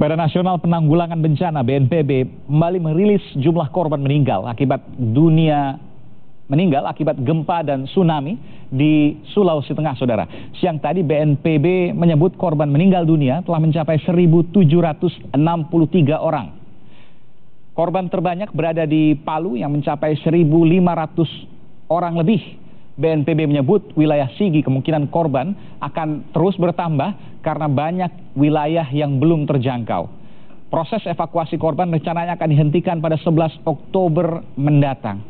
Badan Nasional Penanggulangan Bencana (BNPB) kembali merilis jumlah korban meninggal akibat gempa dan tsunami di Sulawesi Tengah, saudara. Siang tadi BNPB menyebut korban meninggal dunia telah mencapai 1.763 orang. Korban terbanyak berada di Palu yang mencapai 1.500 orang lebih. BNPB menyebut wilayah Sigi kemungkinan korban akan terus bertambah karena banyak wilayah yang belum terjangkau. Proses evakuasi korban rencananya akan dihentikan pada 11 Oktober mendatang.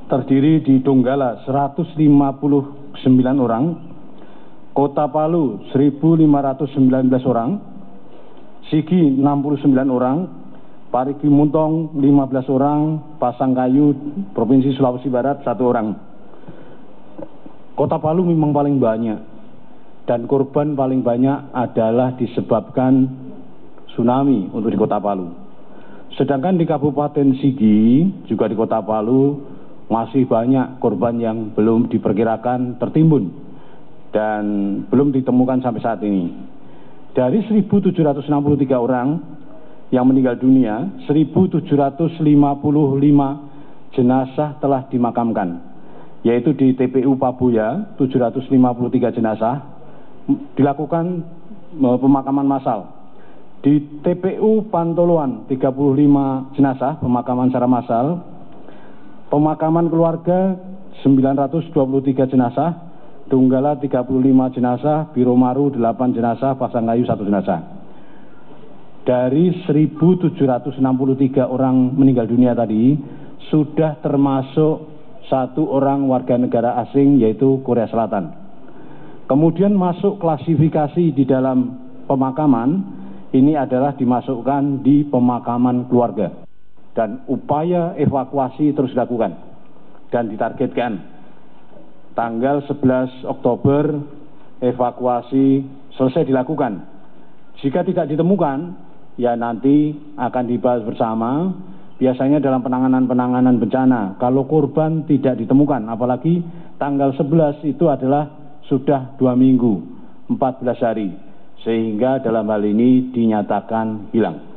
Terdiri di Donggala 159 orang, Kota Palu 1.519 orang, Sigi 69 orang, Parigi Mutong 15 orang, Pasangkayu, Provinsi Sulawesi Barat 1 orang. Kota Palu memang paling banyak dan korban paling banyak adalah disebabkan tsunami untuk di Kota Palu. Sedangkan di Kabupaten Sigi juga di Kota Palu masih banyak korban yang belum diperkirakan tertimbun dan belum ditemukan sampai saat ini. Dari 1.763 orang yang meninggal dunia, 1.755 jenazah telah dimakamkan, yaitu di TPU Paboya 753 jenazah dilakukan pemakaman massal. Di TPU Pantoloan 35 jenazah pemakaman secara massal. Pemakaman keluarga 923 jenazah, Donggala 35 jenazah, Biromaru 8 jenazah, Pasangkayu 1 jenazah. Dari 1.763 orang meninggal dunia tadi, sudah termasuk 1 orang warga negara asing yaitu Korea Selatan. Kemudian masuk klasifikasi di dalam pemakaman, ini adalah dimasukkan di pemakaman keluarga. Dan upaya evakuasi terus dilakukan dan ditargetkan tanggal 11 Oktober evakuasi selesai dilakukan. Jika tidak ditemukan, ya nanti akan dibahas bersama. Biasanya dalam penanganan bencana, kalau korban tidak ditemukan, apalagi tanggal 11 itu adalah sudah 2 minggu, 14 hari, sehingga dalam hal ini dinyatakan hilang.